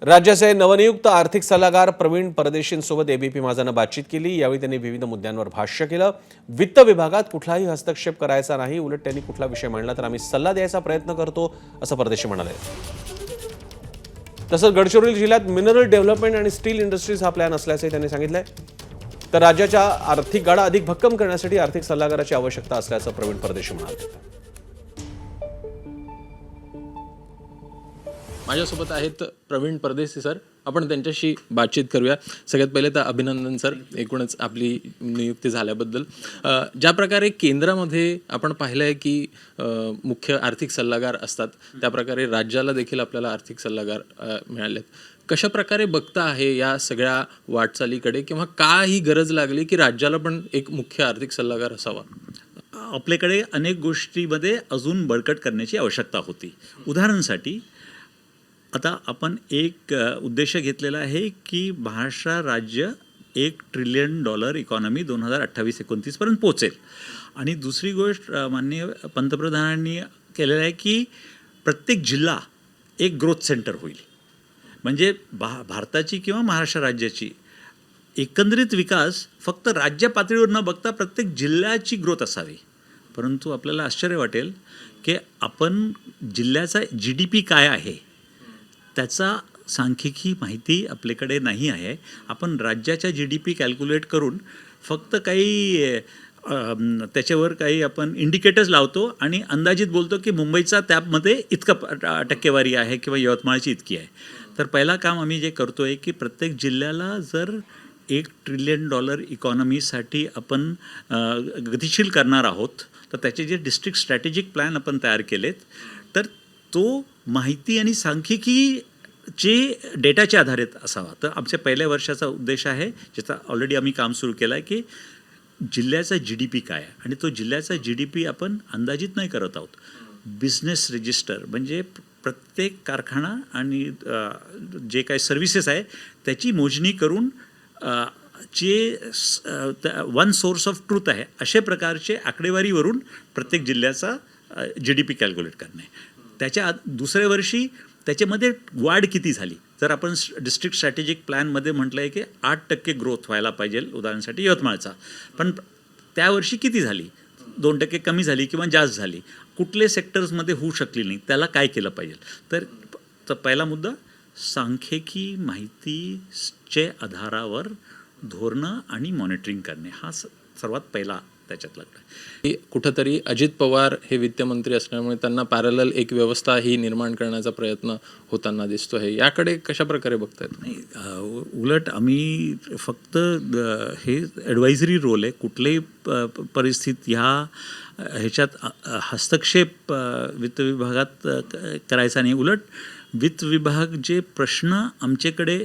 राज्याचे नवनियुक्त आर्थिक सल्लागार प्रवीण परदेशींसोबत एबीपी माझानं बातचीत केली। यावेळी त्यांनी विविध मुद्द्यांवर भाष्य केलं। वित्त विभागात कुठलाही हस्तक्षेप करायचा नाही, उलट त्यांनी कुठला विषय मांडला तर आम्ही सल्ला द्यायचा प्रयत्न करतो, असं परदेशी म्हणाले। तसंच गडचिरोली जिल्ह्यात मिनरल डेव्हलपमेंट आणि स्टील इंडस्ट्रीज हा प्लॅन असल्याचे त्यांनी सांगितलंय। तर राज्याच्या आर्थिक गाडा अधिक भक्कम करण्यासाठी आर्थिक सल्लागाराची आवश्यकता असल्याचं प्रवीण परदेशी म्हणाले। माझ्यासोबत आहेत प्रवीण परदेशी सर, आपण त्यांच्याशी बातचीत करूया। सगळ्यात पहिले तर अभिनंदन सर, एकूणच आपली नियुक्ती झाल्याबद्दल। ज्या प्रकारे केंद्रामध्ये आपण पाहिलं आहे की मुख्य आर्थिक सल्लागार असतात, त्या प्रकारे राज्याला देखील आपल्याला आर्थिक सल्लागार मिळालेत। कशा प्रकारे बघता आहे या सगळ्या वाटचालीकडे, किंवा का ही गरज लागली की राज्याला पण एक मुख्य आर्थिक सल्लागार असावा? आपल्याकडे अनेक गोष्टींमध्ये अजून बळकट करण्याची आवश्यकता होती। उदाहरणासाठी आता आपण एक उद्देश घेतलेला आहे की महाराष्ट्र राज्य $1 ट्रिलियन इकॉनॉमी 2028-29 पर्यंत पोहोचेल। आणि दुसरी गोष्ट माननीय पंतप्रधानांनी केलेलं आहे की प्रत्येक जिल्हा एक ग्रोथ सेंटर होईल, म्हणजे भारताची किंवा महाराष्ट्र राज्याची एकंदरीत विकास फक्त राज्य पातळीवर न बघता प्रत्येक जिल्ह्याची ग्रोथ असावी। परंतु आपल्याला आश्चर्य वाटेल की आपण जिल्ह्याचा GDP काय आहे त्याचा सांख्यिकी माहिती आपल्याकडे नाही आहे। आपण राज्याच्या GDP कॅल्क्युलेट करून फक्त काही त्याच्यावर काही आपण इंडिकेटर्स लावतो आणि अंदाजित बोलतो की मुंबईचा त्यामध्ये इतकं टक्केवारी आहे किंवा यवतमाळची इतकी आहे। तर पहिला काम आम्ही जे करतो आहे की प्रत्येक जिल्ह्याला जर $1 ट्रिलियन इकॉनॉमीसाठी आपण गतिशील करणार आहोत, तर त्याचे जे डिस्ट्रिक्ट स्ट्रॅटेजिक प्लॅन आपण तयार केलेत, तर तो माहिती आणि सांख्यिकी जे डेटाच्या आधारित असावा। तर आमच्या पहिल्या वर्षाचा उद्देश आहे, ज्याचा ऑलरेडी आम्ही काम सुरू केलं आहे, की जिल्ह्याचा GDP काय आहे, आणि तो जिल्ह्याचा GDP आपण अंदाजित नाही करत आहोत। बिझनेस रजिस्टर म्हणजे प्रत्येक कारखाना आणि जे काही सर्व्हिसेस आहे त्याची मोजणी करून जे वन सोर्स ऑफ ट्रूथ आहे अशा प्रकारचे आकडेवारीवरून प्रत्येक जिल्ह्याचा GDP कॅल्क्युलेट करणे। त्याच्या दुसऱ्या वर्षी त्याच्यामध्ये वाढ किती झाली, जर आपण डिस्ट्रिक्ट स्ट्रॅटेजिक प्लॅनमध्ये म्हटलं आहे की 8% ग्रोथ व्हायला पाहिजे उदाहरणासाठी यवतमाळचा, पण त्यावर्षी किती झाली, 2% कमी झाली किंवा जास्त झाली, कुठले सेक्टर्समध्ये होऊ शकली नाही, त्याला काय केलं पाहिजे। तर पहिला मुद्दा सांख्यिकी माहितीचे आधारावर धोरणं आणि मॉनिटरिंग करणे, हा सर्वात पहिला त्याच्यात लागला। कुठंतरी अजित पवार हे वित्तमंत्री असल्यामुळे त्यांना पॅरलल एक व्यवस्था ही निर्माण करण्याचा प्रयत्न होताना दिसतो आहे, याकडे कशा प्रकारे बघतायत? नाही, उलट आम्ही फक्त हे ॲडवायझरी रोल आहे, कुठल्याही परिस्थितीत ह्याच्यात हस्तक्षेप वित्त विभागात करायचा नाही। उलट वित्त विभाग जे प्रश्न आमच्याकडे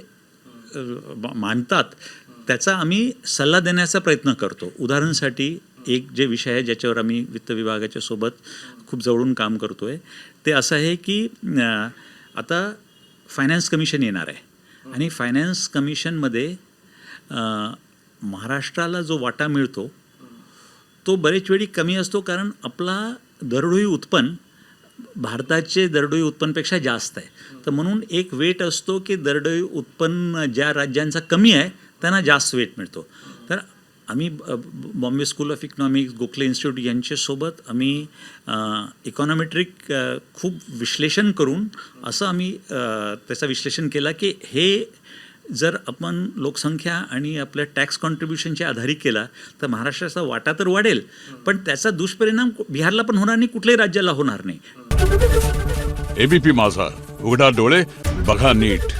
मांडतात त्याचा आम्ही सल्ला देण्याचा प्रयत्न करतो। उदाहरणासाठी एक जे विषय आहे ज्याच्यावर आम्ही वित्त विभागाच्या सोबत खूप जवळून काम करतो आहे, ते असं आहे की आता फायनान्स कमिशन येणार आहे, आणि फायनान्स कमिशनमध्ये महाराष्ट्राला जो वाटा मिळतो तो बरेच वेळी कमी असतो, कारण आपला दरडोई उत्पन्न भारताचे दरडोई उत्पन्नापेक्षा जास्त आहे। तर म्हणून एक वेट असतो की दरडोई उत्पन्न ज्या राज्यांचा कमी आहे त्यांना जास्त वेट मिळतो। तर आम्ही Bombay school of economics, Gokhale institute यांच्यासोबत आम्ही इकॉनॉमेट्रिक खूप विश्लेषण करून असं आम्ही त्याचं विश्लेषण केलं की हे जर आपण लोकसंख्या आणि आपल्या टॅक्स कॉन्ट्रीब्युशनच्या आधारे केला तर महाराष्ट्राचा वाटा तर वाढेल, पण त्याचा दुष्परिणाम बिहारला पण होणार नाही, कुठल्याही राज्याला होणार नाही। एबीपी माझा, उघडा डोळे बघा नीट।